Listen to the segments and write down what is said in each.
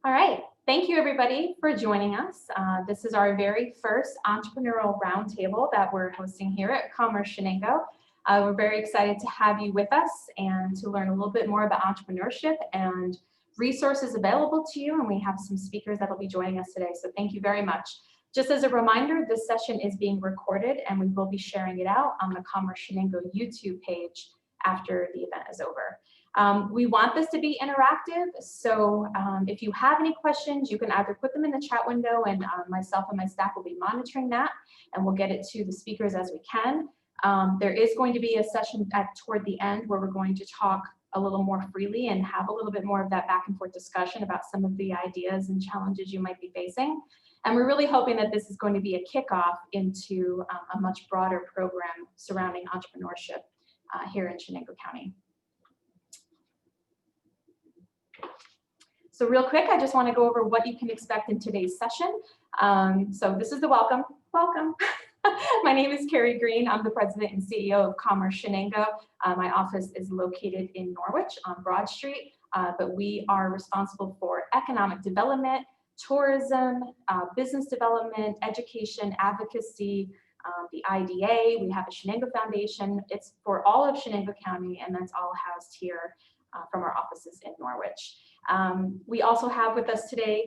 All right, thank you everybody for joining us. This is our very first Entrepreneurial Roundtable that we're hosting here at Commerce Chenango. We're very excited to have you with us and to learn a little bit more about entrepreneurship and resources available to you. And we have some speakers that will be joining us today, so thank you very much. Just as a reminder, this session is being recorded and we will be sharing it out on the Commerce Chenango YouTube page after the event is over. We want this to be interactive, so if you have any questions, you can either put them in the chat window and myself and my staff will be monitoring that and we'll get it to the speakers as we can. There is going to be a session toward the end where we're going to talk a little more freely and have a little bit more of that back and forth discussion about some of the ideas and challenges you might be facing. And we're really hoping that this is going to be a kickoff into a much broader program surrounding entrepreneurship here in Chenango County. So real quick, I just want to go over what you can expect in today's session. So this is the welcome. My name is Carrie Green. I'm the president and CEO of Commerce Chenango. My office is located in Norwich on Broad Street, but we are responsible for economic development, tourism, business development, education, advocacy, the IDA. We have a Chenango Foundation. It's for all of Chenango County, and that's all housed here from our offices in Norwich. We also have with us today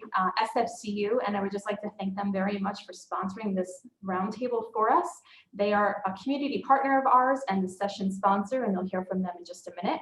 SFCU, and I would just like to thank them very much for sponsoring this roundtable for us. They are a community partner of ours and the session sponsor, and you'll hear from them in just a minute.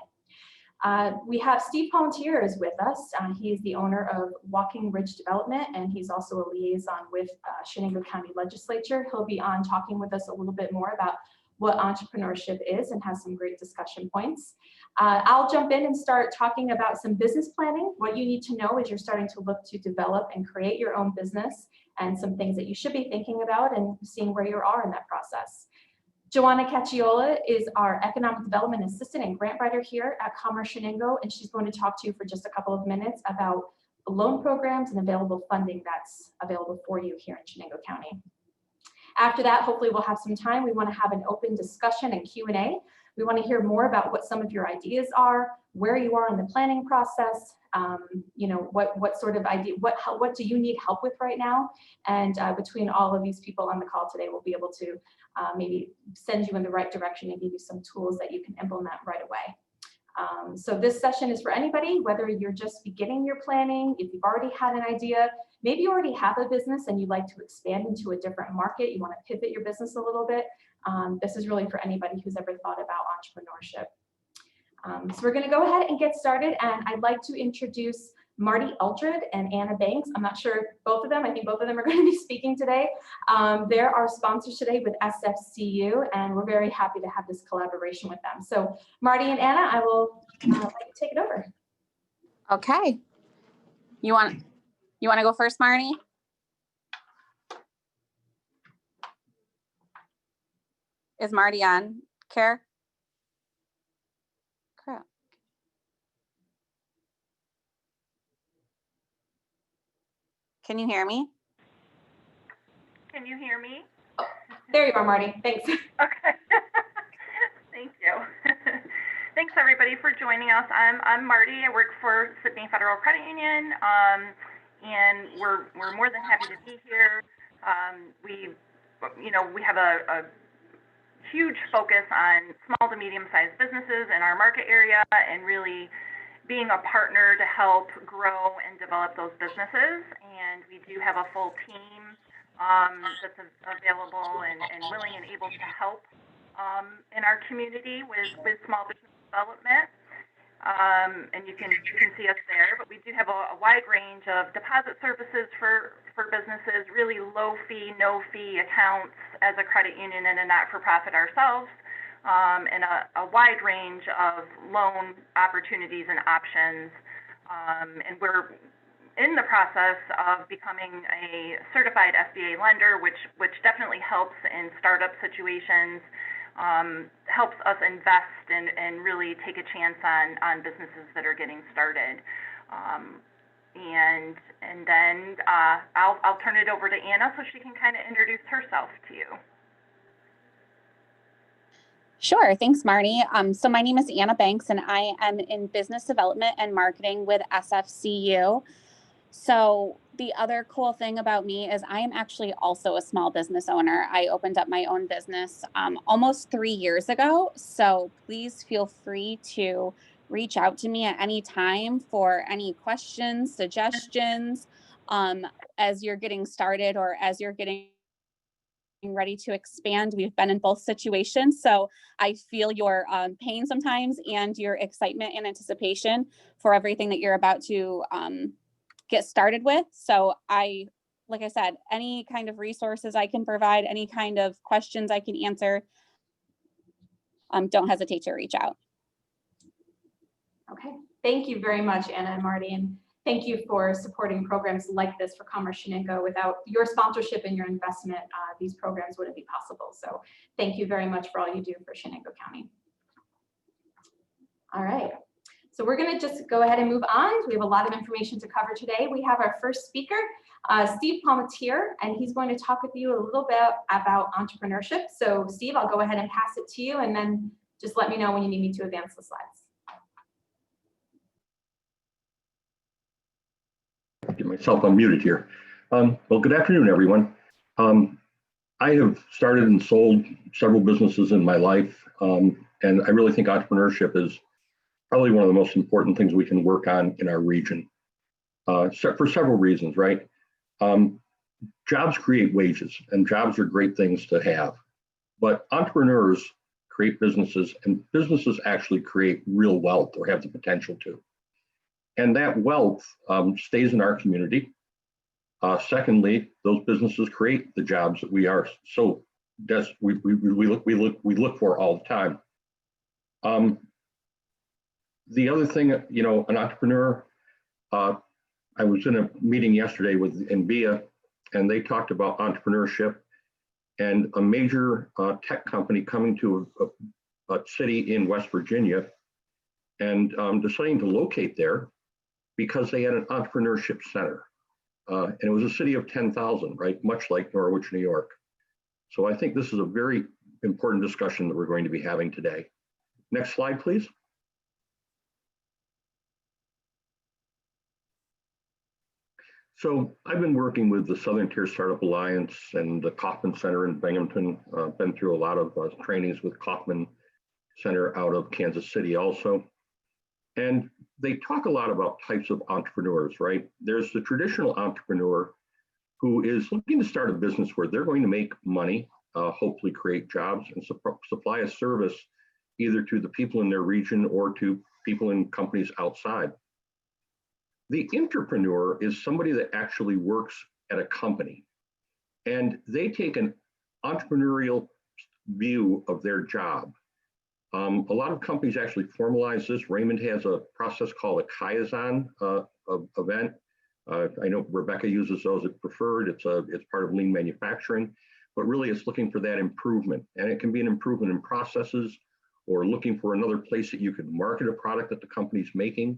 We have Steve Palmentier is with us. He is the owner of Walking Ridge Development, and he's also a liaison with Chenango County Legislature. He'll be on talking with us a little bit more about what entrepreneurship is and has some great discussion points. I'll jump in and start talking about some business planning, what you need to know as you're starting to look to develop and create your own business, and some things that you should be thinking about and seeing where you are in that process. Joanna Cacciola is our Economic Development Assistant and Grant Writer here at Commerce Chenango, and she's going to talk to you for just a couple of minutes about loan programs and available funding that's available for you here in Chenango County. After that, hopefully we'll have some time. We want to have an open discussion and Q&A. We want to hear more about what some of your ideas are, where you are in the planning process, you know, what sort of idea, what do you need help with right now? And between all of these people on the call today, we'll be able to maybe send you in the right direction and give you some tools that you can implement right away. So this session is for anybody, whether you're just beginning your planning, if you've already had an idea, maybe you already have a business and you'd like to expand into a different market, you want to pivot your business a little bit. This is really for anybody who's ever thought about entrepreneurship. So we're going to go ahead and get started, and I'd like to introduce Marty Eldred and Anna Banks. I'm not sure both of them, I think both of them are going to be speaking today. They're our sponsors today with SFCU, and we're very happy to have this collaboration with them. So Marty and Anna, I will let you take it over. Okay. You want to go first, Marty? Is Marty on? Care? Crap. Can you hear me? Can you hear me? Oh, there you are, Marty. Thanks. Okay. Thank you. Thanks everybody for joining us. I'm Marty. I work for Sydney Federal Credit Union, and we're more than happy to be here. We have a huge focus on small to medium-sized businesses in our market area, and really being a partner to help grow and develop those businesses. And we do have a full team that's available and willing and able to help in our community with small business development. And you can see us there, but we do have a wide range of deposit services for businesses, really low fee, no fee accounts as a credit union and a not-for-profit ourselves, and a wide range of loan opportunities and options. And we're in the process of becoming a certified SBA lender, which definitely helps in startup situations, helps us invest and really take a chance on businesses that are getting started. And then I'll turn it over to Anna so she can kind of introduce herself to you. Sure. Thanks, Marty. So my name is Anna Banks, and I am in business development and marketing with SFCU. So the other cool thing about me is I am actually also a small business owner. I opened up my own business almost 3 years ago. So please feel free to reach out to me at any time for any questions, suggestions, as you're getting started or as you're getting ready to expand. We've been in both situations. So I feel your pain sometimes and your excitement and anticipation for everything that you're about to get started with. So like I said, any kind of resources I can provide, any kind of questions I can answer, don't hesitate to reach out. Okay, thank you very much, Anna and Marty, and thank you for supporting programs like this for Commerce Chenango. Without your sponsorship and your investment, these programs wouldn't be possible. So thank you very much for all you do for Chenango County. All right, so we're gonna just go ahead and move on. We have a lot of information to cover today. We have our first speaker, Steve Palmatier, and he's going to talk with you a little bit about entrepreneurship. So Steve, I'll go ahead and pass it to you, and then just let me know when you need me to advance the slides. Get myself unmuted here. Well, good afternoon, everyone. I have started and sold several businesses in my life, and I really think entrepreneurship is probably one of the most important things we can work on in our region, for several reasons, right? Jobs create wages, and jobs are great things to have, but entrepreneurs create businesses, and businesses actually create real wealth or have the potential to. And that wealth stays in our community. Secondly, those businesses create the jobs that we are so we look for all the time. The other thing, an entrepreneur. I was in a meeting yesterday with NVIA, and they talked about entrepreneurship and a major tech company coming to a city in West Virginia and deciding to locate there, because they had an entrepreneurship center. And it was a city of 10,000, right? Much like Norwich, New York. So I think this is a very important discussion that we're going to be having today. Next slide, please. So I've been working with the Southern Tier Startup Alliance and the Kauffman Center in Binghamton. Been through a lot of trainings with Kauffman Center out of Kansas City also. And they talk a lot about types of entrepreneurs, right? There's the traditional entrepreneur who is looking to start a business where they're going to make money, hopefully create jobs and supply a service either to the people in their region or to people in companies outside. The entrepreneur is somebody that actually works at a company, and they take an entrepreneurial view of their job. A lot of companies actually formalize this. Raymond has a process called a Kaizen event. I know Rebecca uses those at Preferred. It's part of lean manufacturing, but really it's looking for that improvement. And it can be an improvement in processes or looking for another place that you could market a product that the company's making.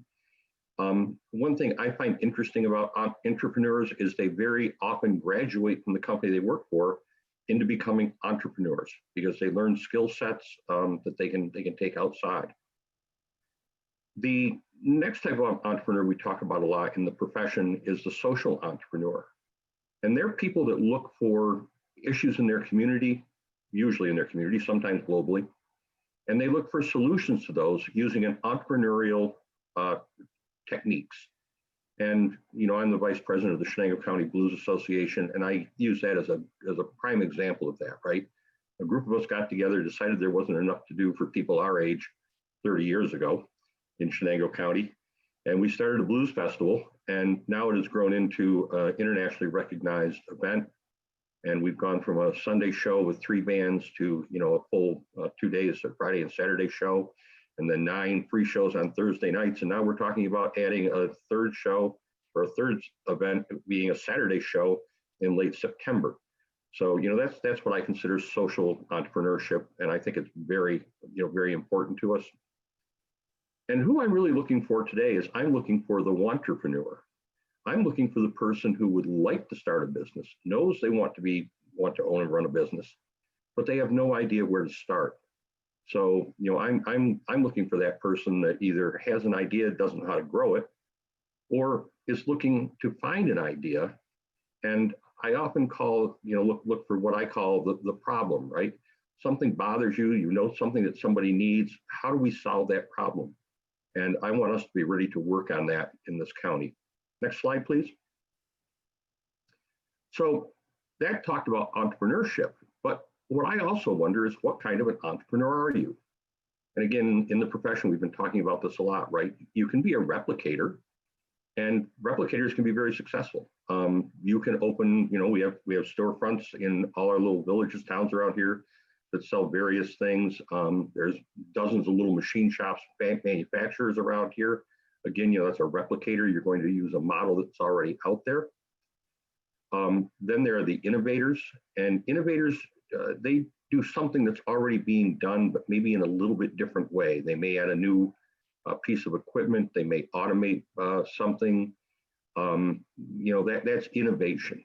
One thing I find interesting about entrepreneurs is they very often graduate from the company they work for into becoming entrepreneurs because they learn skill sets that they can take outside. The next type of entrepreneur we talk about a lot in the profession is the social entrepreneur. And they're people that look for issues in their community, usually in their community, sometimes globally, and they look for solutions to those using an entrepreneurial techniques. And I'm the vice president of the Chenango County Blues Association, and I use that as a prime example of that, right? A group of us got together, decided there wasn't enough to do for people our age 30 years ago in Chenango County, and we started a blues festival, and now it has grown into an internationally recognized event. And we've gone from a Sunday show with 3 bands to a full 2 days, a Friday and Saturday show, and then 9 free shows on Thursday nights. And now we're talking about adding a third show or a third event being a Saturday show in late September. So, that's what I consider social entrepreneurship. And I think it's very, very important to us. And who I'm really looking for today is I'm looking for the wantrepreneur. I'm looking for the person who would like to start a business, knows they want to own and run a business, but they have no idea where to start. So, I'm looking for that person that either has an idea, doesn't know how to grow it, or is looking to find an idea. And I often call, look for what I call the problem, right? Something bothers you, something that somebody needs. How do we solve that problem? And I want us to be ready to work on that in this county. Next slide, please. So that talked about entrepreneurship, but what I also wonder is, what kind of an entrepreneur are you? And again, in the profession, we've been talking about this a lot, right? You can be a replicator, and replicators can be very successful. You can open, we have storefronts in all our little villages, towns around here that sell various things. There's dozens of little machine shops, manufacturers around here. Again, that's a replicator. You're going to use a model that's already out there. Then there are the innovators, and innovators, they do something that's already being done, but maybe in a little bit different way. They may add a new piece of equipment. They may automate something. That's innovation.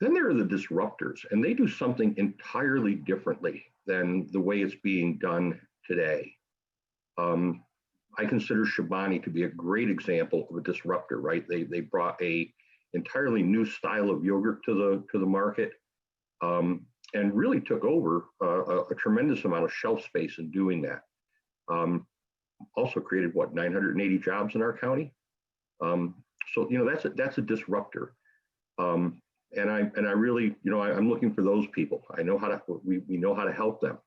Then there are the disruptors, and they do something entirely differently than the way it's being done today. I consider Chobani to be a great example of a disruptor, right? They brought a entirely new style of yogurt to the market, and really took over a tremendous amount of shelf space in doing that. Also created 980 jobs in our county. So that's a disruptor. And I really, I'm looking for those people. I know we know how to help them.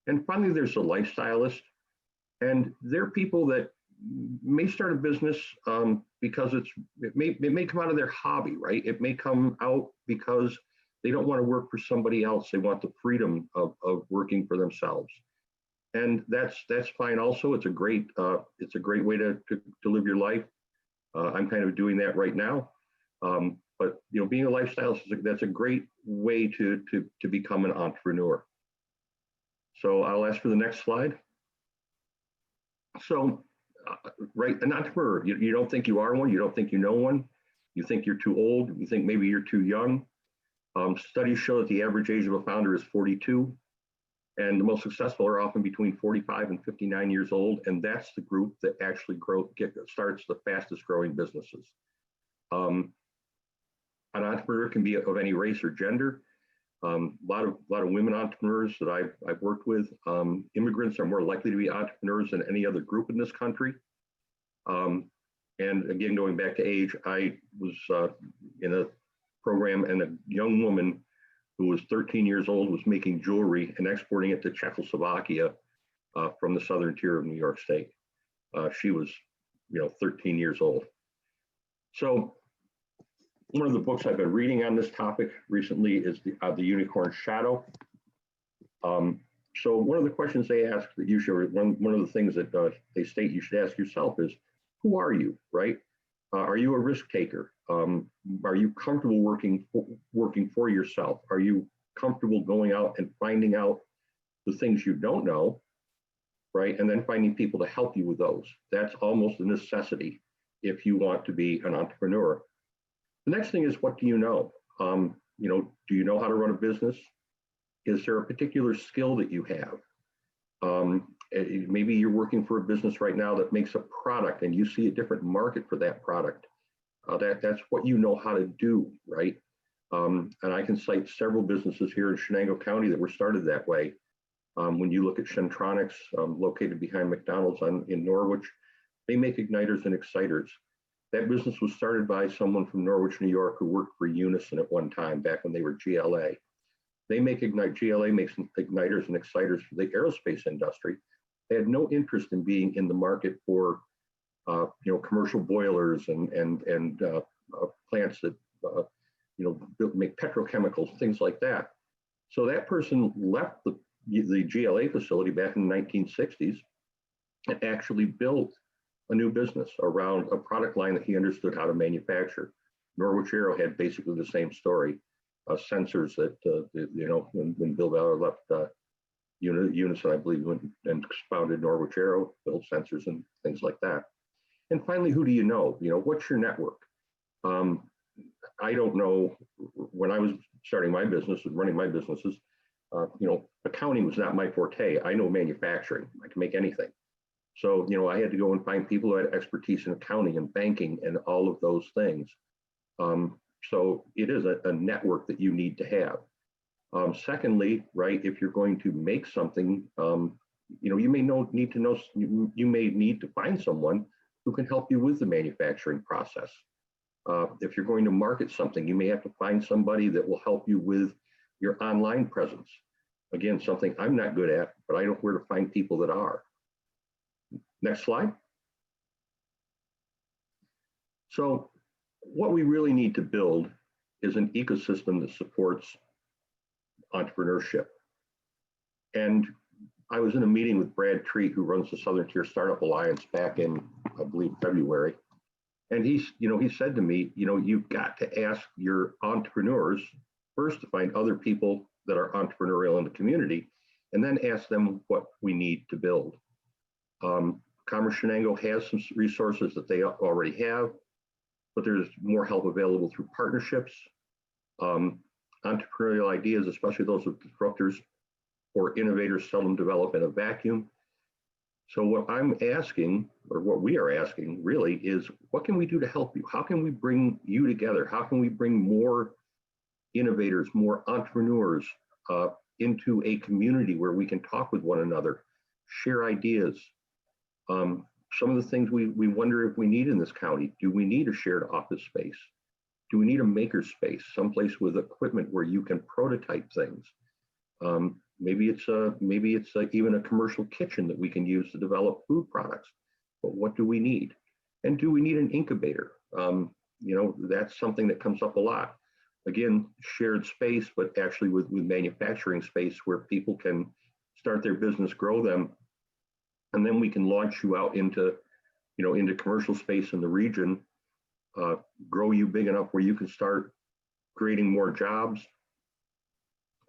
And finally, there's the lifestylist, and they're people that may start a business because it may come out of their hobby, right? It may come out because they don't want to work for somebody else. They want the freedom of working for themselves, and that's fine. Also, it's a great way to live your life. I'm kind of doing that right now, but being a lifestylist, that's a great way to become an entrepreneur. So I'll ask for the next slide. So, right, an entrepreneur, you don't think you are one, you don't think you know one, you think you're too old, you think maybe you're too young. Studies show that the average age of a founder is 42, and the most successful are often between 45 and 59 years old, and that's the group that actually starts the fastest growing businesses. An entrepreneur can be of any race or gender. A lot of women entrepreneurs that I've worked with. Immigrants are more likely to be entrepreneurs than any other group in this country. And again, going back to age, I was in a program, and a young woman who was 13 years old was making jewelry and exporting it to Czechoslovakia from the southern tier of New York State. She was, 13 years old. So one of the books I've been reading on this topic recently is the Unicorn Shadow. So one of the questions they ask that you should, one of the things that they state you should ask yourself is, who are you, right? Are you a risk taker? Are you comfortable working for yourself? Are you comfortable going out and finding out the things you don't know, right? And then finding people to help you with those. That's almost a necessity if you want to be an entrepreneur. The next thing is, what do you know? Do you know how to run a business? Is there a particular skill that you have? Maybe you're working for a business right now that makes a product and you see a different market for that product. That's what you know how to do, right? And I can cite several businesses here in Chenango County that were started that way. When you look at Shentronics, located behind McDonald's in Norwich, they make igniters and exciters. That business was started by someone from Norwich, New York, who worked for Unison at one time, back when they were GLA. GLA makes igniters and exciters for the aerospace industry. They had no interest in being in the market for, commercial boilers and plants that, make petrochemicals, things like that. So that person left the GLA facility back in the 1960s and actually built a new business around a product line that he understood how to manufacture. Norwich Aero had basically the same story. Sensors that, when Bill Ballard left Unison, I believe, went and founded Norwich Aero, built sensors and things like that. And finally, who do you know? What's your network? I don't know, when I was starting my business and running my businesses, accounting was not my forte. I know manufacturing. I can make anything. So, I had to go and find people who had expertise in accounting and banking and all of those things. So it is a network that you need to have. Secondly, right, if you're going to make something, you may you may need to find someone who can help you with the manufacturing process. If you're going to market something, you may have to find somebody that will help you with your online presence. Again, something I'm not good at, but I know where to find people that are. Next slide. So what we really need to build is an ecosystem that supports entrepreneurship. And I was in a meeting with Brad Treat, who runs the Southern Tier Startup Alliance, back in, I believe, February. And he said to me, you've got to ask your entrepreneurs first to find other people that are entrepreneurial in the community, and then ask them what we need to build. Commerce Chenango has some resources that they already have, but there's more help available through partnerships. Entrepreneurial ideas, especially those with disruptors or innovators, seldom develop in a vacuum. So what I'm asking, or what we are asking really, is what can we do to help you? How can we bring you together? How can we bring more innovators, more entrepreneurs into a community where we can talk with one another, share ideas? Some of the things we wonder if we need in this county. Do we need a shared office space? Do we need a maker space, someplace with equipment where you can prototype things? Maybe it's even a commercial kitchen that we can use to develop food products. But what do we need? And do we need an incubator? That's something that comes up a lot. Again, shared space, but actually with manufacturing space where people can start their business, grow them, and then we can launch you out into commercial space in the region, grow you big enough where you can start creating more jobs,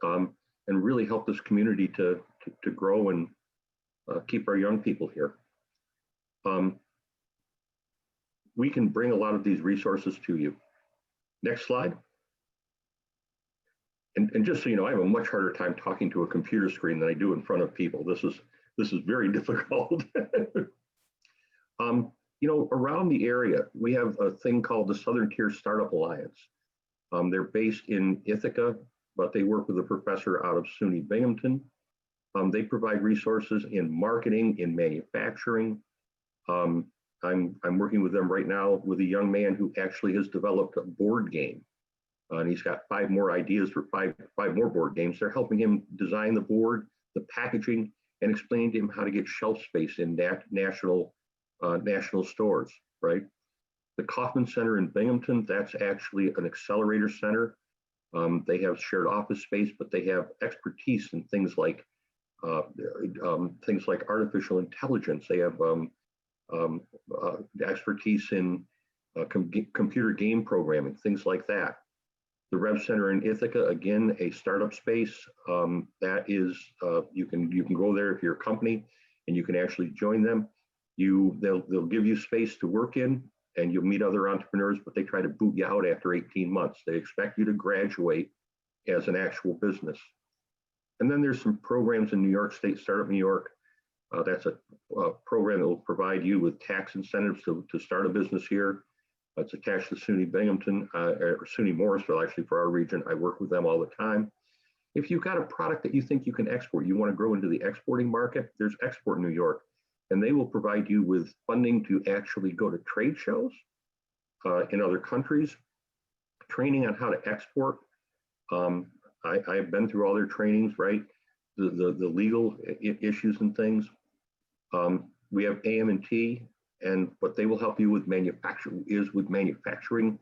and really help this community to grow and keep our young people here. We can bring a lot of these resources to you. Next slide. And just so you know, I have a much harder time talking to a computer screen than I do in front of people. This is very difficult. Around the area, we have a thing called the Southern Tier Startup Alliance. They're based in Ithaca, but they work with a professor out of SUNY Binghamton. They provide resources in marketing, in manufacturing. I'm working with them right now with a young man who actually has developed a board game. And he's got 5 more ideas for five more board games. They're helping him design the board, the packaging, and explaining to him how to get shelf space in national stores, right? The Kaufman Center in Binghamton, that's actually an accelerator center. They have shared office space, but they have expertise in things like artificial intelligence. They have expertise in computer game programming, things like that. The Rev Center in Ithaca, again, a startup space. That is, you can go there if you're a company, and you can actually join them. They'll give you space to work in, and you'll meet other entrepreneurs, but they try to boot you out after 18 months. They expect you to graduate as an actual business. And then there's some programs in New York State, Startup New York. That's a program that will provide you with tax incentives to start a business here. It's attached to SUNY Binghamton, or SUNY Morrisville, actually, for our region. I work with them all the time. If you've got a product that you think you can export, you want to grow into the exporting market, there's Export New York, and they will provide you with funding to actually go to trade shows in other countries, training on how to export. I've been through all their trainings, right? The legal issues and things. We have AM&T, and what they will help you with manufacturing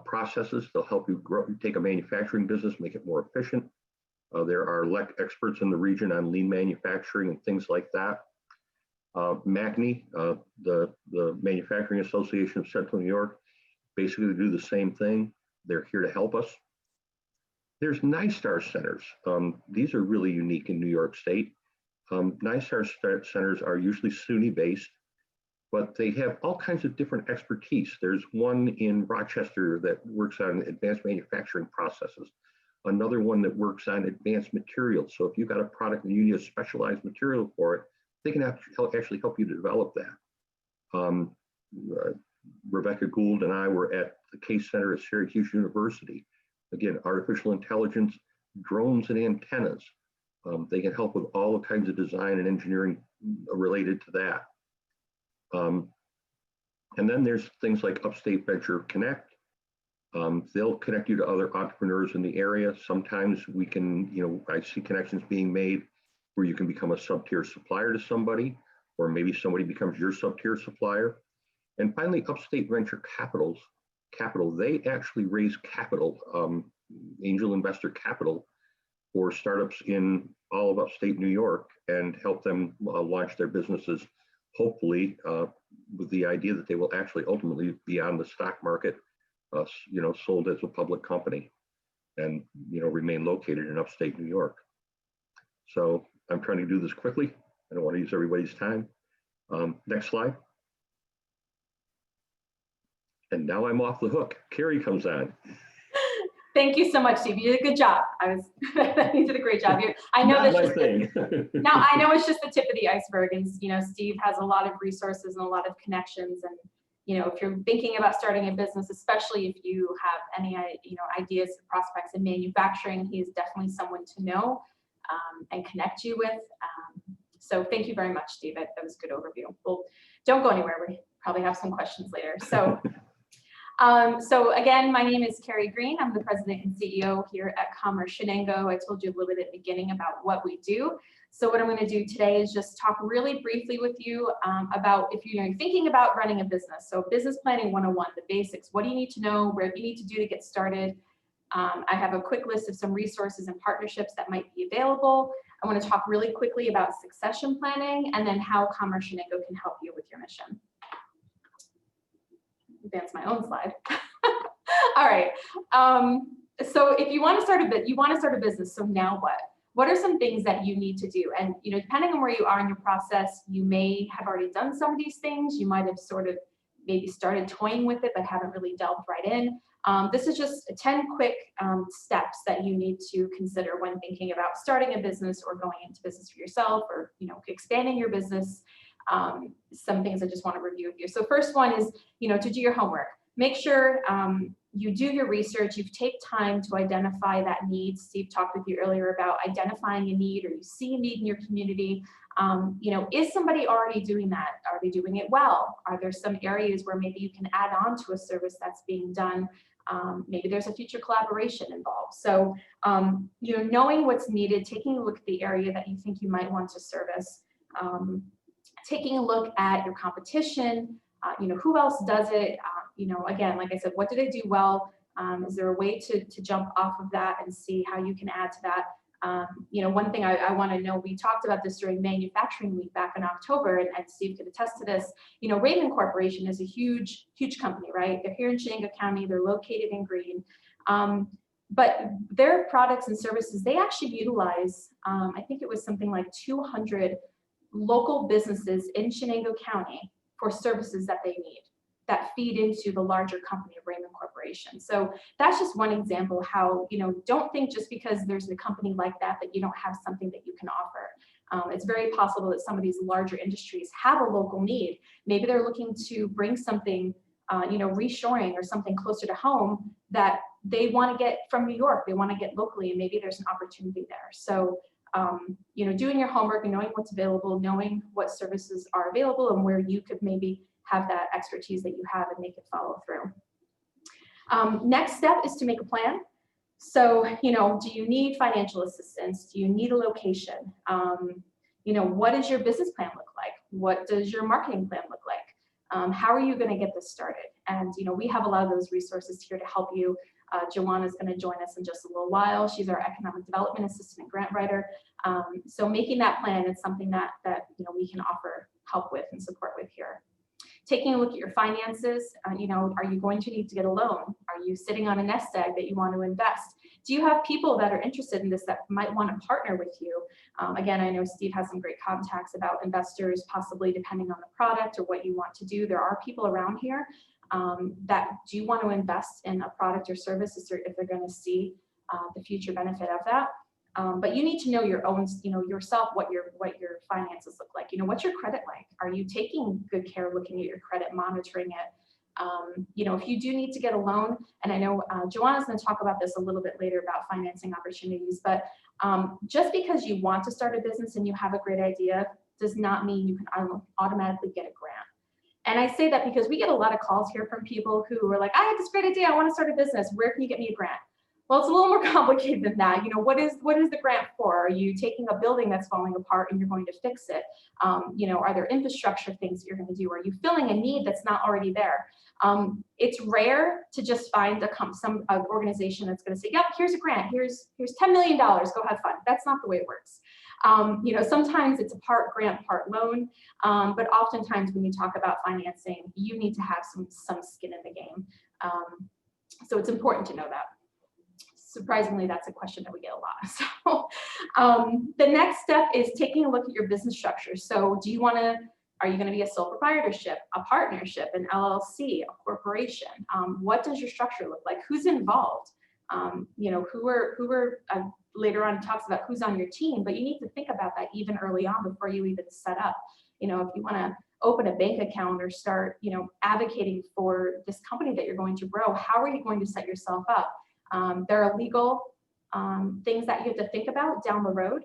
processes. They'll help you take a manufacturing business, make it more efficient. There are experts in the region on lean manufacturing and things like that. MACNY, the Manufacturing Association of Central New York, basically do the same thing. They're here to help us. There's NYSTAR centers. These are really unique in New York State. NYSTAR centers are usually SUNY based, but they have all kinds of different expertise. There's one in Rochester that works on advanced manufacturing processes. Another one that works on advanced materials. So if you've got a product and you need a specialized material for it, they can actually help you to develop that. Rebecca Gould and I were at the Case Center at Syracuse University. Again, artificial intelligence, drones and antennas. They can help with all kinds of design and engineering related to that. And then there's things like Upstate Venture Connect. They'll connect you to other entrepreneurs in the area. Sometimes we can, I see connections being made where you can become a sub-tier supplier to somebody, or maybe somebody becomes your sub-tier supplier. And finally, Upstate Venture Capital, they actually raise capital, angel investor capital, for startups in all of upstate New York and help them launch their businesses, hopefully with the idea that they will actually ultimately be on the stock market, sold as a public company and, remain located in upstate New York. So I'm trying to do this quickly. I don't want to use everybody's time. Next slide. And now I'm off the hook. Carrie comes on. Thank you so much, Steve. You did a good job. You did a great job. I know Not that's my thing. now I know it's just the tip of the iceberg, and Steve has a lot of resources and a lot of connections. And if you're thinking about starting a business, especially if you have any ideas, prospects in manufacturing, he is definitely someone to know and connect you with. So thank you very much, Steve. That was a good overview. Well, don't go anywhere. We probably have some questions later. So. So again, my name is Carrie Green. I'm the president and CEO here at Commerce Chenango. I told you a little bit at the beginning about what we do. So what I'm going to do today is just talk really briefly with you about if you're thinking about running a business. So business planning 101, the basics. What do you need to know? What do you need to do to get started? I have a quick list of some resources and partnerships that might be available. I want to talk really quickly about succession planning and then how Commerce Chenango can help you with your mission. Advance my own slide. All right. So if you want to start a business, so now what? What are some things that you need to do? And depending on where you are in your process, you may have already done some of these things. You might have sort of maybe started toying with it, but haven't really delved right in. This is just 10 quick steps that you need to consider when thinking about starting a business or going into business for yourself, or expanding your business. Some things I just want to review with you. So first one is, to do your homework. Make sure you do your research. You take time to identify that need. Steve talked with you earlier about identifying a need, or you see a need in your community. Is somebody already doing that? Are they doing it well? Are there some areas where maybe you can add on to a service that's being done? Maybe there's a future collaboration involved. So, knowing what's needed, taking a look at the area that you think you might want to service, taking a look at your competition, who else does it? Again, like I said, what do they do well? Is there a way to jump off of that and see how you can add to that? One thing I want to know, we talked about this during Manufacturing Week back in October, and Steve could attest to this. Raymond Corporation is a huge, huge company, right? They're here in Chenango County. They're located in Greene. But their products and services, they actually utilize, I think it was something like 200 local businesses in Chenango County for services that they need that feed into the larger company of Raymond Corporation. So that's just one example how, don't think just because there's a company like that you don't have something that you can offer. It's very possible that some of these larger industries have a local need. Maybe they're looking to bring something, reshoring or something closer to home that they want to get from New York, they want to get locally, and maybe there's an opportunity there. So doing your homework and knowing what's available, knowing what services are available and where you could maybe have that expertise that you have and make it follow through. Next step is to make a plan. So, do you need financial assistance? Do you need a location? What does your business plan look like? What does your marketing plan look like? How are you going to get this started? And, we have a lot of those resources here to help you. Joanna is going to join us in just a little while. She's our economic development assistant and grant writer. So making that plan is something that we can offer help with and support with here. Taking a look at your finances, are you going to need to get a loan? Are you sitting on a nest egg that you want to invest? Do you have people that are interested in this that might want to partner with you? Again, I know Steve has some great contacts about investors, possibly depending on the product or what you want to do. There are people around here that do want to invest in a product or service if they're going to see the future benefit of that. But you need to know your own, yourself, what your finances look like. What's your credit like? Are you taking good care, looking at your credit, monitoring it? If you do need to get a loan, and I know Joanna's going to talk about this a little bit later about financing opportunities, but just because you want to start a business and you have a great idea does not mean you can automatically get a grant. And I say that because we get a lot of calls here from people who are like, I have this great idea, I want to start a business. Where can you get me a grant? Well, it's a little more complicated than that. What is the grant for? Are you taking a building that's falling apart and you're going to fix it? Are there infrastructure things that you're going to do? Are you filling a need that's not already there? It's rare to just find some organization that's going to say, yep, here's a grant, here's $10 million, go have fun. That's not the way it works. Sometimes it's a part grant, part loan, but oftentimes when you talk about financing, you need to have some skin in the game. So it's important to know that. Surprisingly, that's a question that we get a lot. So the next step is taking a look at your business structure. So are you going to be a sole proprietorship, a partnership, an LLC, a corporation? What does your structure look like? Who's involved? Later on it talks about who's on your team, but you need to think about that even early on before you even set up. If you want to open a bank account or start, advocating for this company that you're going to grow, how are you going to set yourself up? There are legal things that you have to think about down the road.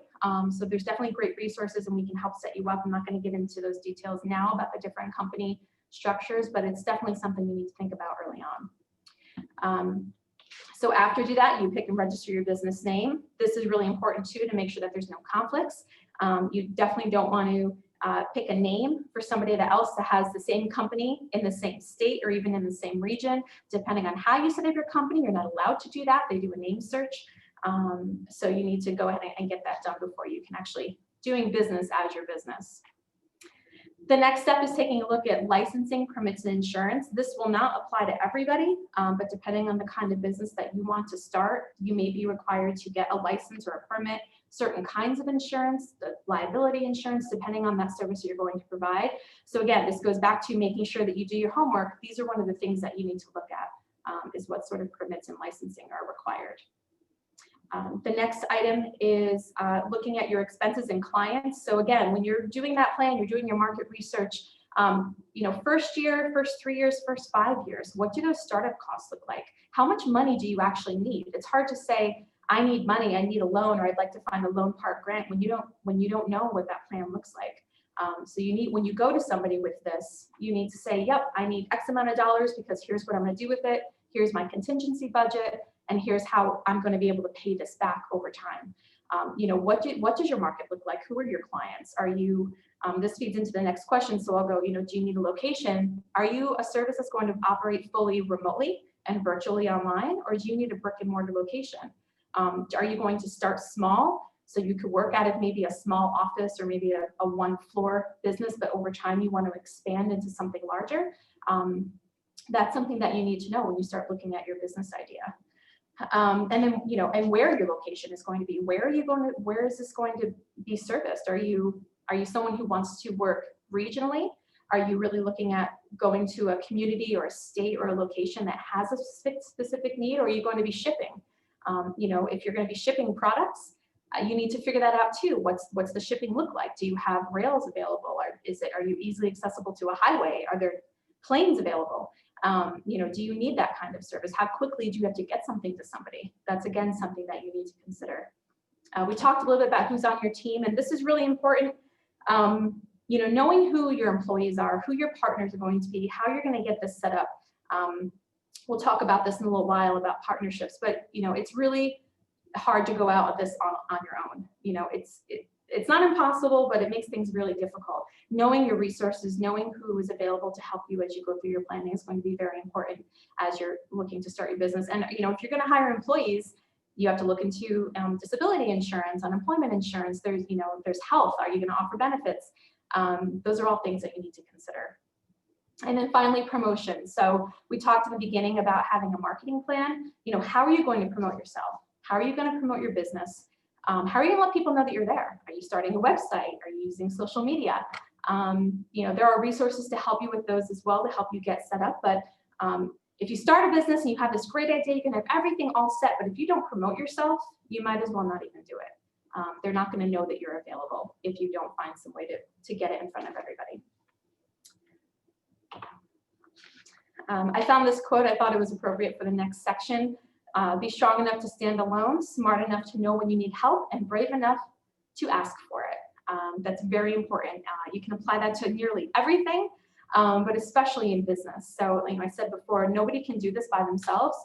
So there's definitely great resources and we can help set you up. I'm not going to get into those details now about the different company structures, but it's definitely something you need to think about early on. So after you do that, you pick and register your business name. This is really important too, to make sure that there's no conflicts. You definitely don't want to pick a name for somebody else that has the same company in the same state or even in the same region. Depending on how you set up your company, you're not allowed to do that. They do a name search. So you need to go ahead and get that done before you can actually doing business as your business. The next step is taking a look at licensing, permits, and insurance. This will not apply to everybody, but depending on the kind of business that you want to start, you may be required to get a license or a permit, certain kinds of insurance, the liability insurance, depending on that service you're going to provide. So again, this goes back to making sure that you do your homework. These are one of the things that you need to look at, is what sort of permits and licensing are required. The next item is looking at your expenses and clients. So again, when you're doing that plan, you're doing your market research, first year, first 3 years, first 5 years, what do those startup costs look like? How much money do you actually need? It's hard to say, I need money, I need a loan, or I'd like to find a loan part grant when you don't know what that plan looks like. So when you go to somebody with this, you need to say, yep, I need X amount of dollars because here's what I'm going to do with it. Here's my contingency budget. And here's how I'm going to be able to pay this back over time. What does your market look like? Who are your clients? Are you, this feeds into the next question. So I'll go, do you need a location? Are you a service that's going to operate fully remotely and virtually online? Or do you need a brick and mortar location? Are you going to start small? So you could work out of maybe a small office or maybe a one floor business, but over time you want to expand into something larger. That's something that you need to know when you start looking at your business idea. And then, and where your location is going to be. Where is this going to be serviced? Are you someone who wants to work regionally? Are you really looking at going to a community or a state or a location that has a specific need, or are you going to be shipping? If you're going to be shipping products, you need to figure that out too. What's the shipping look like? Do you have rails available? Are you easily accessible to a highway? Are there planes available? Do you need that kind of service? How quickly do you have to get something to somebody? That's again something that you need to consider. We talked a little bit about who's on your team, and this is really important. Knowing who your employees are, who your partners are going to be, how you're going to get this set up. We'll talk about this in a little while about partnerships, but it's really hard to go out with this on your own. It's not impossible, but it makes things really difficult. Knowing your resources, knowing who is available to help you as you go through your planning is going to be very important as you're looking to start your business. And if you're going to hire employees, you have to look into disability insurance, unemployment insurance. There's health. Are you going to offer benefits? Those are all things that you need to consider. And then finally, promotion. So we talked in the beginning about having a marketing plan. How are you going to promote yourself? How are you going to promote your business? How are you going to let people know that you're there? Are you starting a website? Are you using social media? There are resources to help you with those as well, to help you get set up. But if you start a business and you have this great idea, you can have everything all set. But if you don't promote yourself, you might as well not even do it. They're not going to know that you're available if you don't find some way to get it in front of everybody. I found this quote, I thought it was appropriate for the next section. Be strong enough to stand alone, smart enough to know when you need help, and brave enough to ask for it. That's very important. You can apply that to nearly everything, but especially in business. So like I said before, nobody can do this by themselves.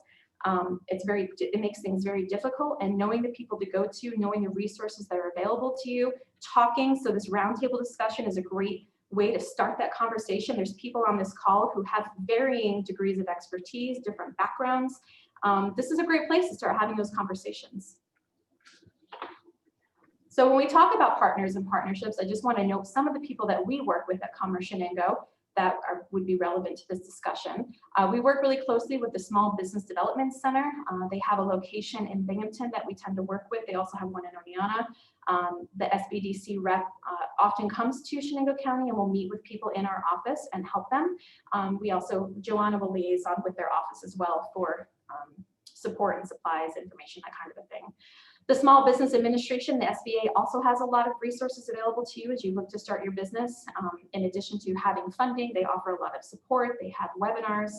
It makes things very difficult, and knowing the people to go to, knowing the resources that are available to you, talking. So this roundtable discussion is a great way to start that conversation. There's people on this call who have varying degrees of expertise, different backgrounds. This is a great place to start having those conversations. So when we talk about partners and partnerships, I just want to note some of the people that we work with at Commerce Chenango that would be relevant to this discussion. We work really closely with the Small Business Development Center. They have a location in Binghamton that we tend to work with. They also have one in Oneonta. The SBDC rep often comes to Chenango County and will meet with people in our office and help them. Joanna will liaison with their office as well for support and supplies, information, that kind of a thing. The Small Business Administration, the SBA, also has a lot of resources available to you as you look to start your business. In addition to having funding, they offer a lot of support. They have webinars,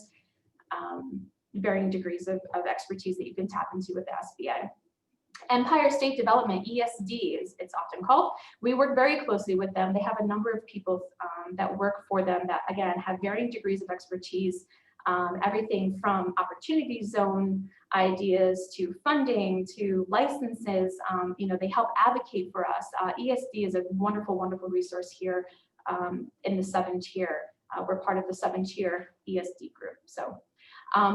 varying degrees of expertise that you can tap into with the SBA. Empire State Development, ESD, it's often called. We work very closely with them. They have a number of people that work for them that, again, have varying degrees of expertise. Everything from opportunity zone ideas to funding to licenses. They help advocate for us. ESD is a wonderful, wonderful resource here in the 7-tier. We're part of the 7-tier ESD group. So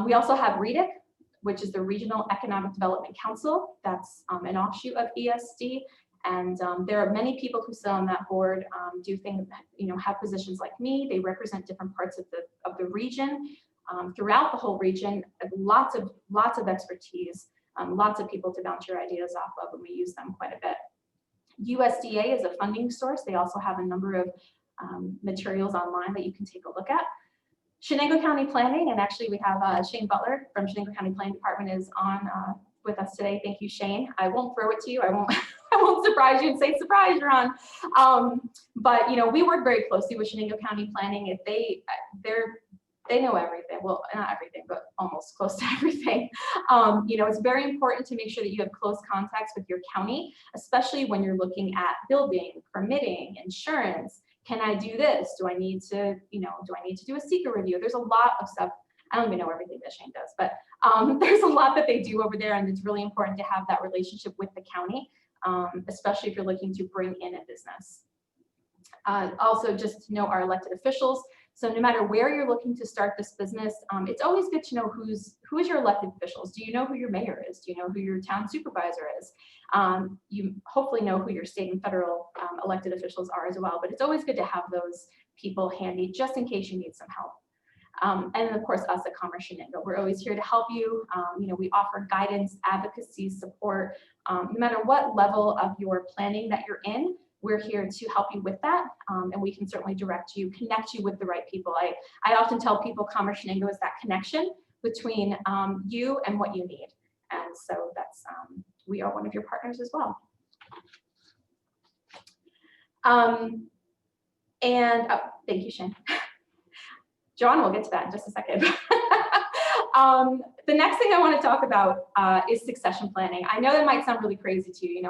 we also have REDIC, which is the Regional Economic Development Council. That's an offshoot of ESD. And there are many people who sit on that board, do things, have positions like me. They represent different parts of the region. Throughout the whole region, lots of expertise, lots of people to bounce your ideas off of, and we use them quite a bit. USDA is a funding source. They also have a number of materials online that you can take a look at. Chenango County Planning, and actually we have Shane Butler from Chenango County Planning Department is on with us today. Thank you, Shane. I won't throw it to you. I won't surprise you and say, surprise, you're on. But we work very closely with Chenango County Planning. If they know everything. Well, not everything, but almost close to everything. It's very important to make sure that you have close contacts with your county, especially when you're looking at building, permitting, insurance. Can I do this? Do I need to do a seeker review? There's a lot of stuff. I don't even know everything that Shane does, but there's a lot that they do over there, and it's really important to have that relationship with the county, especially if you're looking to bring in a business. Also, just to know our elected officials. So no matter where you're looking to start this business, it's always good to know who is your elected officials. Do you know who your mayor is? Do you know who your town supervisor is? You hopefully know who your state and federal elected officials are as well, but it's always good to have those people handy just in case you need some help. And then of course, us at Commerce Chenango, we're always here to help you. We offer guidance, advocacy, support, no matter what level of your planning that you're in. We're here to help you with that, and we can certainly connect you with the right people. I often tell people Commerce Chenango is that connection between you and what you need. And so that's, we are one of your partners as well. Thank you, Shane. John, we'll get to that in just a second. The next thing I want to talk about is succession planning. I know that might sound really crazy to you.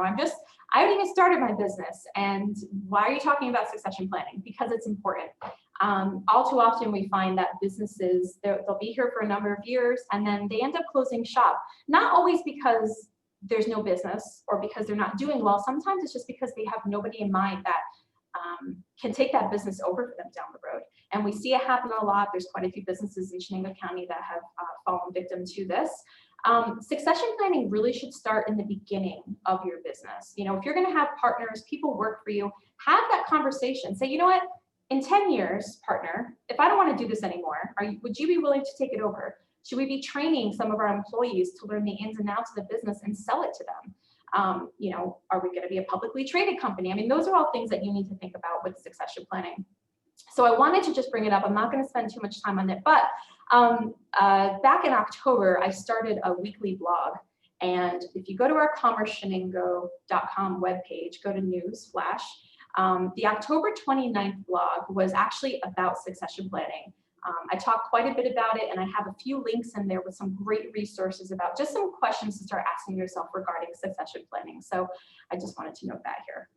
I haven't even started my business, and why are you talking about succession planning? Because it's important. All too often we find that businesses, they'll be here for a number of years and then they end up closing shop. Not always because there's no business or because they're not doing well. Sometimes it's just because they have nobody in mind that can take that business over for them down the road. And we see it happen a lot. There's quite a few businesses in Chenango County that have fallen victim to this. Succession planning really should start in the beginning of your business. If you're going to have partners, people work for you, have that conversation. Say, you know what, in 10 years, partner, if I don't want to do this anymore, would you be willing to take it over? Should we be training some of our employees to learn the ins and outs of the business and sell it to them? Are we going to be a publicly traded company? I mean, those are all things that you need to think about with succession planning. So I wanted to just bring it up. I'm not going to spend too much time on it, but back in October, I started a weekly blog, And if you go to our commercechenango.com webpage, go to news flash, the October 29th blog was actually about succession planning. I talked quite a bit about it, and I have a few links in there with some great resources about just some questions to start asking yourself regarding succession planning. So I just wanted to note that here.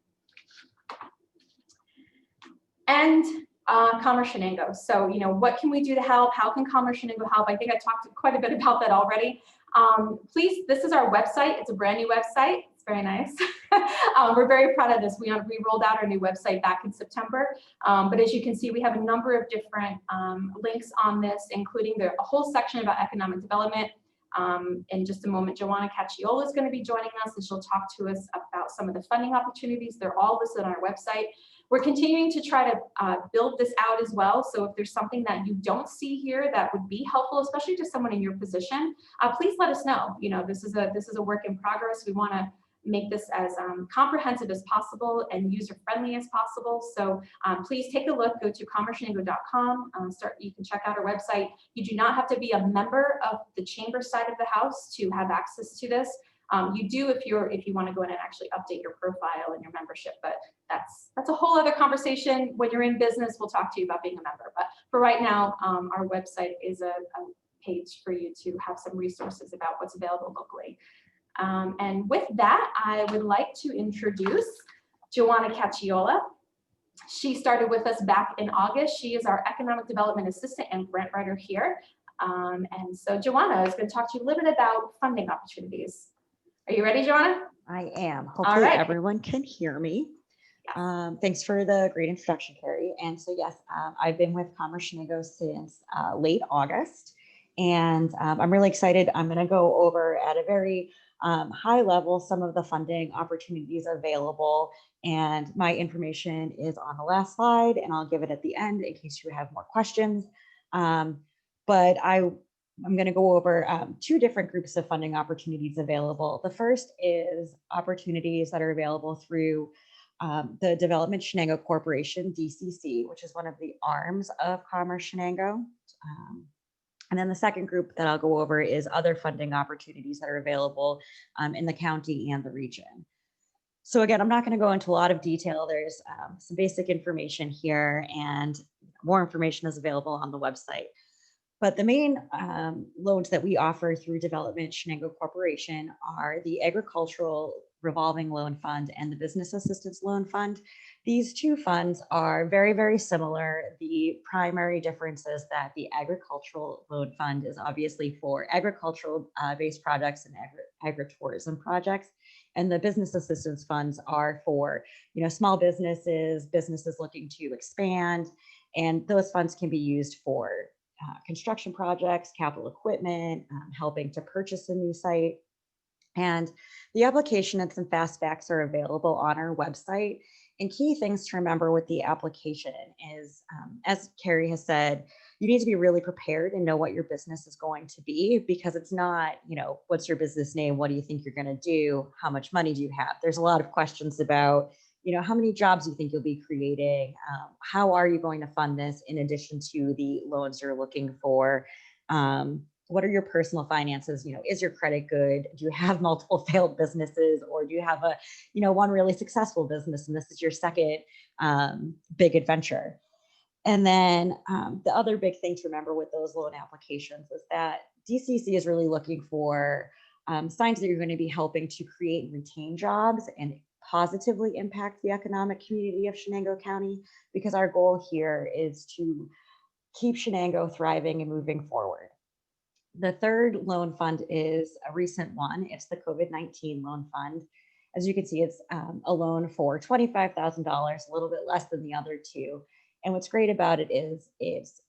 And Commerce Chenango. So, what can we do to help? How can Commerce Chenango help? I think I talked quite a bit about that already. Please, this is our website. It's a brand new website. It's very nice. We're very proud of this. We rolled out our new website back in September. But as you can see, we have a number of different links on this, including a whole section about economic development. In just a moment, Joanna Cacciola is going to be joining us, and she'll talk to us about some of the funding opportunities. They're all listed on our website. We're continuing to try to build this out as well. So if there's something that you don't see here that would be helpful, especially to someone in your position, please let us know. This is a work in progress. We want to make this as comprehensive as possible and user-friendly as possible. So please take a look, go to commercechenango.com, you can check out our website. You do not have to be a member of the chamber side of the house to have access to this. You do if you want to go in and actually update your profile and your membership, but that's a whole other conversation. When you're in business, we'll talk to you about being a member. But for right now, our website is a page for you to have some resources about what's available locally. And with that, I would like to introduce Joanna Cacciola. She started with us back in August. She is our Economic Development Assistant and Grant Writer here. And so Joanna is going to talk to you a little bit about funding opportunities. Are you ready, Joanna? I am. Hopefully everyone can hear me. Yes. Thanks for the great introduction, Carrie. And so yes, I've been with Commerce Chenango since late August. And I'm really excited. I'm going to go over at a very high level some of the funding opportunities available. And my information is on the last slide, and I'll give it at the end in case you have more questions. But I'm going to go over two different groups of funding opportunities available. The first is opportunities that are available through the Development Chenango Corporation, DCC, which is one of the arms of Commerce Chenango. And then the second group that I'll go over is other funding opportunities that are available in the county and the region. So again, I'm not going to go into a lot of detail. There's some basic information here, and more information is available on the website. But the main loans that we offer through Development Chenango Corporation are the Agricultural Revolving Loan Fund and the Business Assistance Loan Fund. These two funds are very, very similar. The primary difference is that the Agricultural Loan Fund is obviously for agricultural based projects and agritourism projects. And the Business Assistance Funds are for, small businesses looking to expand. And those funds can be used for construction projects, capital equipment, helping to purchase a new site. And the application and some fast facts are available on our website. And key things to remember with the application is, as Carrie has said, you need to be really prepared and know what your business is going to be, because it's not, what's your business name? What do you think you're going to do? How much money do you have? There's a lot of questions about, how many jobs you think you'll be creating? How are you going to fund this in addition to the loans you're looking for? What are your personal finances? Is your credit good? Do you have multiple failed businesses, or do you have one really successful business and this is your second big adventure? And then the other big thing to remember with those loan applications is that DCC is really looking for signs that you're going to be helping to create and retain jobs and positively impact the economic community of Chenango County, because our goal here is to keep Chenango thriving and moving forward. The third loan fund is a recent one. It's the COVID-19 loan fund. As you can see, it's a loan for $25,000, a little bit less than the other two. And what's great about it is it's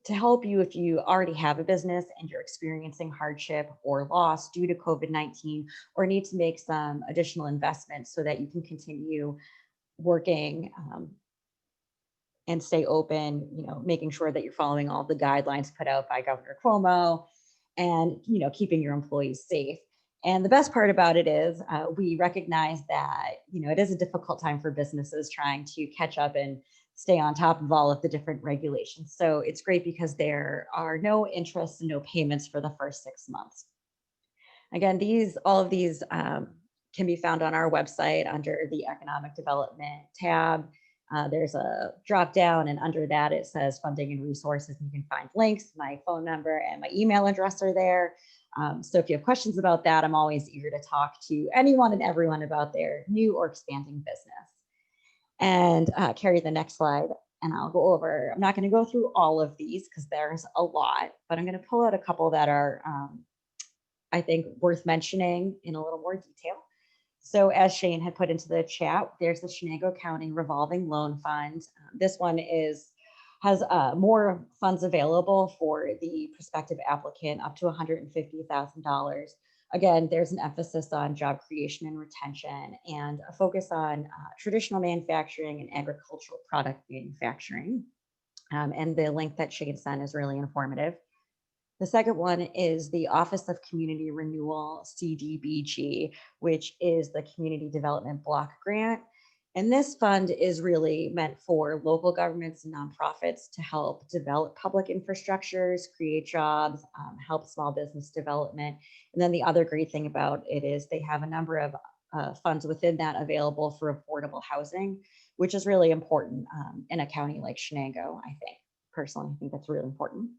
to help you if you already have a business and you're experiencing hardship or loss due to COVID-19, or need to make some additional investments so that you can continue working and stay open, making sure that you're following all the guidelines put out by Governor Cuomo and, keeping your employees safe. And the best part about it is we recognize that, it is a difficult time for businesses trying to catch up and stay on top of all of the different regulations. So it's great because there are no interest and no payments for the first 6 months. Again, all of these can be found on our website under the Economic Development tab. There's a drop down, and under that it says funding and resources. You can find links. My phone number and my email address are there. So if you have questions about that, I'm always eager to talk to anyone and everyone about their new or expanding business. And Carrie, the next slide, and I'll go over. I'm not going to go through all of these because there's a lot, but I'm going to pull out a couple that are, I think, worth mentioning in a little more detail. So as Shane had put into the chat, there's the Chenango County Revolving Loan Fund. This one has more funds available for the prospective applicant, up to $150,000. Again, there's an emphasis on job creation and retention, and a focus on traditional manufacturing and agricultural product manufacturing. And the link that Shane sent is really informative. The second one is the Office of Community Renewal, CDBG, which is the Community Development Block Grant. And this fund is really meant for local governments and nonprofits to help develop public infrastructures, create jobs, help small business development. And then the other great thing about it is they have a number of funds within that available for affordable housing, which is really important in a county like Chenango, I think. Personally, I think that's really important.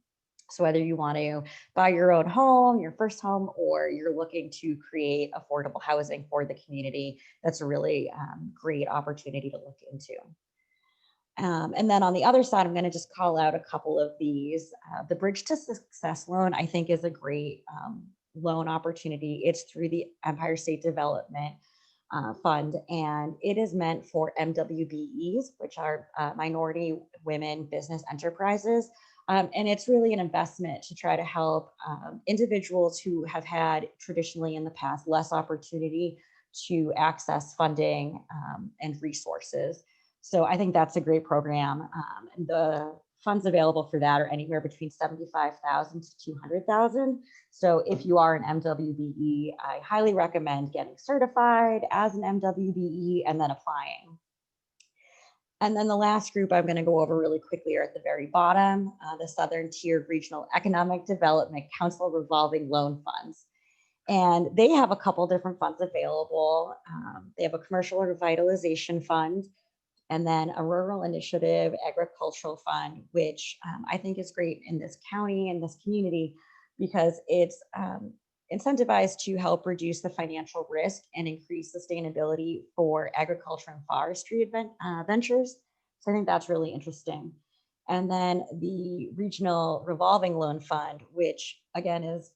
So whether you want to buy your own home, your first home, or you're looking to create affordable housing for the community, that's a really great opportunity to look into. And then on the other side, I'm going to just call out a couple of these. The Bridge to Success loan, I think, is a great loan opportunity. It's through the Empire State Development Fund, and it is meant for MWBEs, which are minority women business enterprises. And it's really an investment to try to help individuals who have had traditionally in the past less opportunity to access funding and resources. So I think that's a great program. And the funds available for that are anywhere between $75,000 to $200,000. So if you are an MWBE, I highly recommend getting certified as an MWBE and then applying. And then the last group I'm going to go over really quickly are at the very bottom, the Southern Tier Regional Economic Development Council Revolving Loan Funds. And they have a couple different funds available. They have a commercial revitalization fund, and then a rural initiative agricultural fund, which I think is great in this county and this community because it's incentivized to help reduce the financial risk and increase sustainability for agriculture and forestry ventures. So I think that's really interesting. And then the Regional Revolving Loan Fund, which again is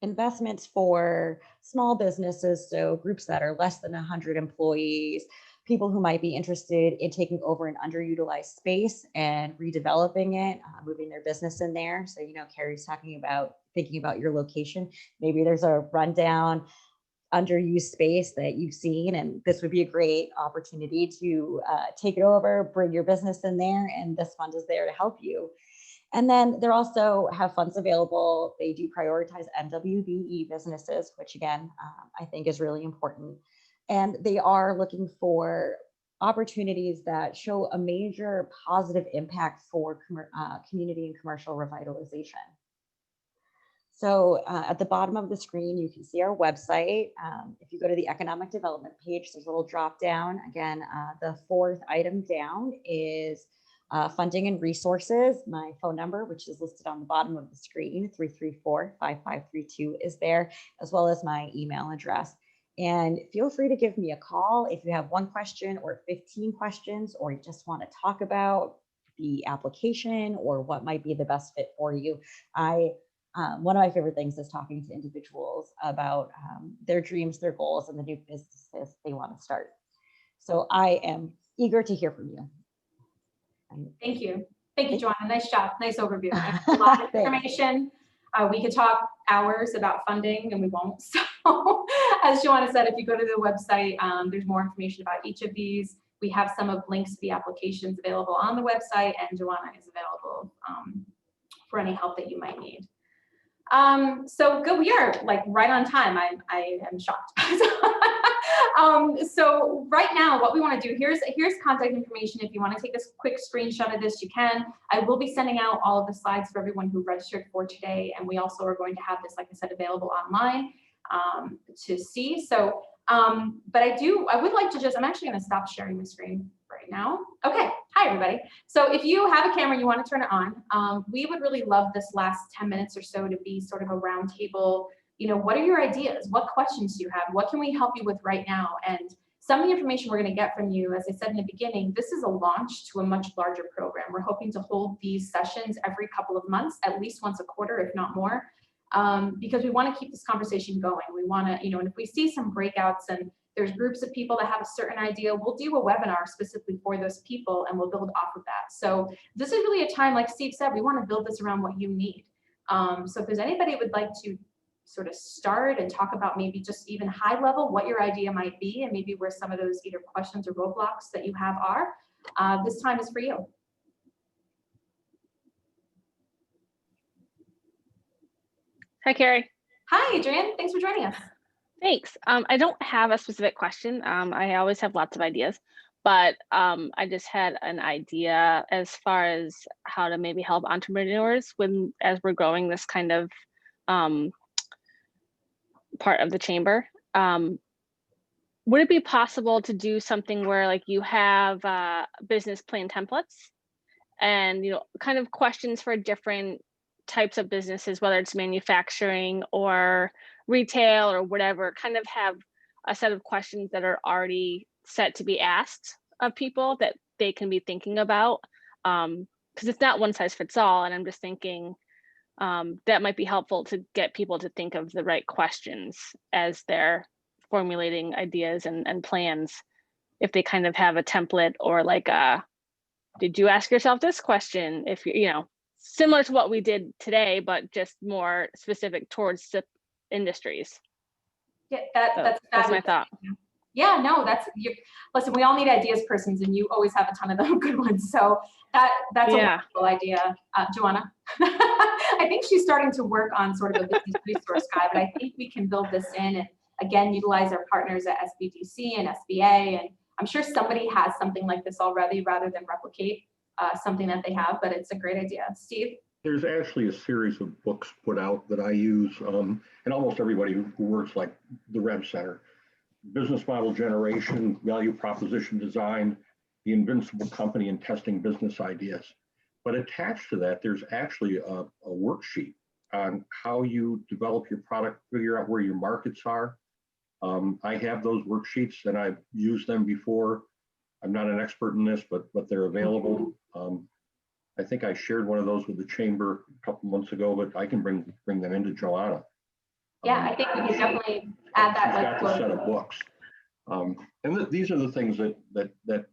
investments for small businesses, so groups that are less than 100 employees, people who might be interested in taking over an underutilized space and redeveloping it, moving their business in there. So, Carrie's talking about thinking about your location. Maybe there's a rundown, underused space that you've seen, and this would be a great opportunity to take it over, bring your business in there, and this fund is there to help you. And then they also have funds available. They do prioritize MWBE businesses, which again, I think is really important. And they are looking for opportunities that show a major positive impact for community and commercial revitalization. So at the bottom of the screen, you can see our website. If you go to the economic development page, there's a little drop down. Again, the fourth item down is funding and resources. My phone number, which is listed on the bottom of the screen, 334-5532 is there, as well as my email address. And feel free to give me a call if you have one question or 15 questions, or you just want to talk about the application or what might be the best fit for you. One of my favorite things is talking to individuals about their dreams, their goals, and the new businesses they want to start. So I am eager to hear from you. Thank you. Thank you, Joanna. Nice job. Nice overview. A lot of information. We could talk hours about funding and we won't. So as Joanna said, if you go to the website, there's more information about each of these. We have some of links to the applications available on the website, and Joanna is available for any help that you might need. So good, we are like right on time. I am shocked. So right now, what we want to do, here's contact information. If you want to take a quick screenshot of this, you can. I will be sending out all of the slides for everyone who registered for today. And we also are going to have this, like I said, available online to see. So, but I would like to just, I'm actually going to stop sharing the screen right now. Okay, hi everybody. So if you have a camera, you want to turn it on. We would really love this last 10 minutes or so to be sort of a roundtable. You know, what are your ideas? What questions do you have? What can we help you with right now? And some of the information we're going to get from you, as I said in the beginning, this is a launch to a much larger program. We're hoping to hold these sessions every couple of months, at least once a quarter, if not more, because we want to keep this conversation going. We want to, you know, and if we see some breakouts and there's groups of people that have a certain idea, we'll do a webinar specifically for those people and we'll build off of that. So this is really a time, like Steve said, we want to build this around what you need. So if there's anybody who would like to sort of start and talk about maybe just even high level what your idea might be and maybe where some of those either questions or roadblocks that you have are, this time is for you. Hi, Carrie. Hi, Adrienne. Thanks for joining us. Thanks. I don't have a specific question. I always have lots of ideas, but I just had an idea as far as how to maybe help entrepreneurs as we're growing this kind of part of the chamber. Would it be possible to do something where like you have business plan templates and, you know, kind of questions for different types of businesses, whether it's manufacturing or retail or whatever, kind of have a set of questions that are already set to be asked of people that they can be thinking about, because it's not one size fits all. And I'm just thinking that might be helpful to get people to think of the right questions as they're formulating ideas and plans. If they kind of have a template or like did you ask yourself this question? If you know, similar to what we did today, but just more specific towards the industries. Yeah, that's my thought. Yeah, no, listen, we all need ideas persons and you always have a ton of them good ones. So that's a wonderful idea. Joanna, I think she's starting to work on sort of a business resource guide, but I think we can build this in and again, utilize our partners at SBDC and SBA. And I'm sure somebody has something like this already rather than replicate something that they have, but it's a great idea. Steve? There's actually a series of books put out that I use, and almost everybody who works like the Rev Center. Business Model Generation, Value Proposition Design, The Invincible Company, and Testing Business Ideas. But attached to that, there's actually a worksheet on how you develop your product, figure out where your markets are. I have those worksheets and I've used them before. I'm not an expert in this, but they're available. I think I shared one of those with the chamber a couple months ago, but I can bring them into Joanna. Yeah, I think we can definitely add that. She's got the set of books. And these are the things that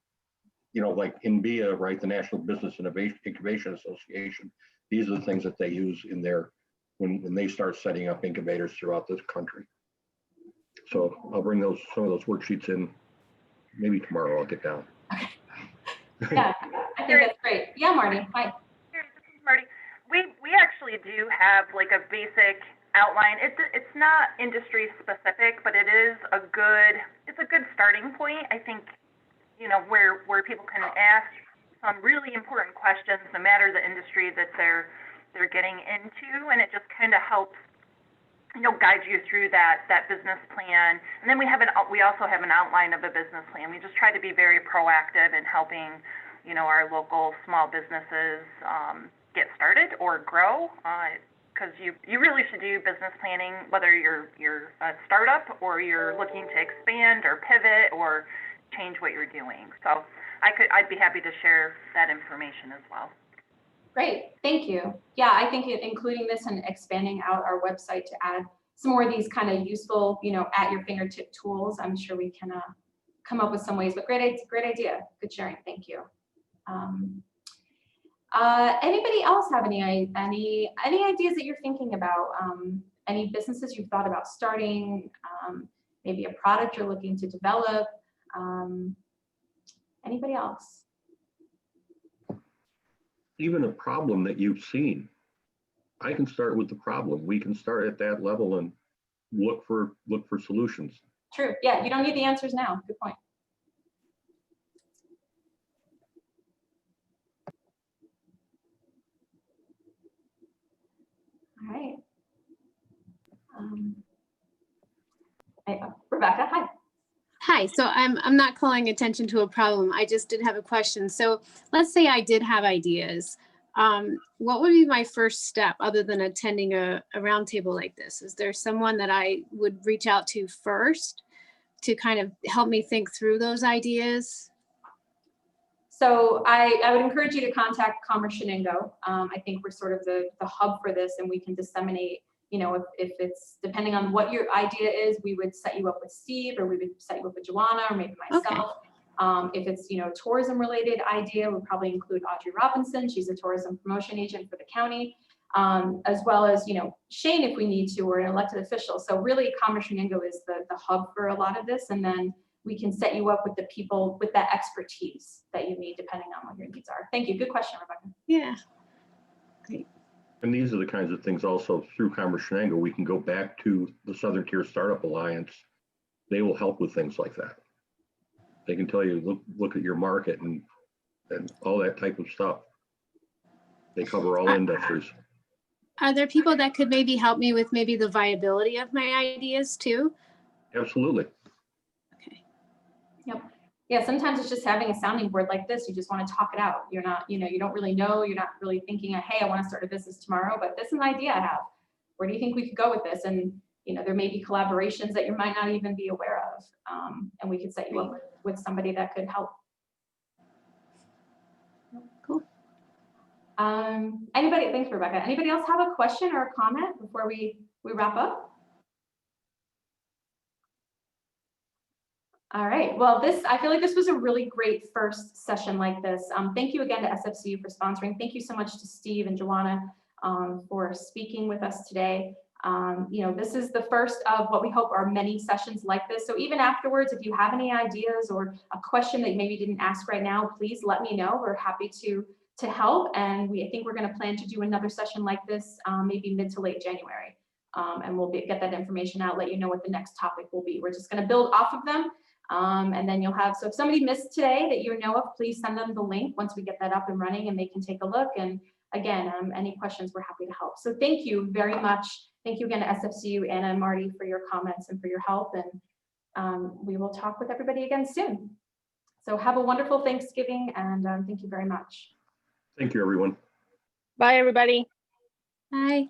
you know, like NBIA, right, the National Business Incubation Association, these are the things that they use in their, when they start setting up incubators throughout this country. So I'll bring some of those worksheets in, maybe tomorrow I'll get down. Okay. Yeah, I think that's great. Yeah, Marty, hi. This is Marty. We actually do have like a basic outline. It's not industry specific, but it's a good starting point. I think, you know, where people can ask some really important questions, no matter the industry that they're getting into, and it just kind of helps, you know, guide you through that business plan. And then we also have an outline of a business plan. We just try to be very proactive in helping, you know, our local small businesses get started or grow. Because you really should do business planning, whether you're a startup or you're looking to expand or pivot or change what you're doing. So I'd be happy to share that information as well. Great, thank you. Yeah, I think including this and expanding out our website to add some more of these kind of useful, you know, at your fingertip tools, I'm sure we can come up with some ways. But great idea, good sharing. Thank you. Anybody else have any ideas that you're thinking about? Any businesses you've thought about starting? Maybe a product you're looking to develop? Anybody else? Even a problem that you've seen. I can start with the problem. We can start at that level and look for solutions. True. Yeah, you don't need the answers now. Good point. All right. Rebecca, hi. Hi, so I'm not calling attention to a problem. I just did have a question. So let's say I did have ideas. What would be my first step other than attending a roundtable like this? Is there someone that I would reach out to first to kind of help me think through those ideas? So I would encourage you to contact Commerce Chenango. I think we're sort of the hub for this, and we can disseminate, you know, if it's depending on what your idea is, we would set you up with Steve, or we would set you up with Joanna, or maybe myself. Okay. If it's, you know, tourism related idea, we'll probably include Audrey Robinson. She's a tourism promotion agent for the county, as well as, you know, Shane if we need to, or an elected official. So really Commerce Chenango is the hub for a lot of this. And then we can set you up with the people with that expertise that you need depending on what your needs are. Thank you. Good question, Rebecca. Yeah. Great. And these are the kinds of things also through Commerce Chenango, we can go back to the Southern Tier Startup Alliance. They will help with things like that. They can tell you, look at your market and all that type of stuff. They cover all industries. Are there people that could maybe help me with maybe the viability of my ideas too? Absolutely. Okay. Yep. Yeah, sometimes it's just having a sounding board like this. You just want to talk it out. You're not, you know, you don't really know. You're not really thinking, hey, I want to start a business tomorrow, but this is an idea I have. Where do you think we could go with this? And, you know, there may be collaborations that you might not even be aware of. And we could set you up with somebody that could help. Cool. Anybody, thanks, Rebecca. Anybody else have a question or a comment before we wrap up? All right, well, I feel like this was a really great first session like this. Thank you again to SFCU for sponsoring. Thank you so much to Steve and Joanna for speaking with us today. You know, this is the first of what we hope are many sessions like this. So even afterwards, if you have any ideas or a question that you maybe didn't ask right now, please let me know. We're happy to help. And I think we're going to plan to do another session like this, maybe mid to late January. And we'll get that information out, let you know what the next topic will be. We're just going to build off of them. And then you'll have, so if somebody missed today that you know of, please send them the link once we get that up and running and they can take a look. And again, any questions, we're happy to help. So thank you very much. Thank you again to SFCU, Anna and Marty, for your comments and for your help. And we will talk with everybody again soon. So have a wonderful Thanksgiving, and thank you very much. Thank you, everyone. Bye, everybody. Bye.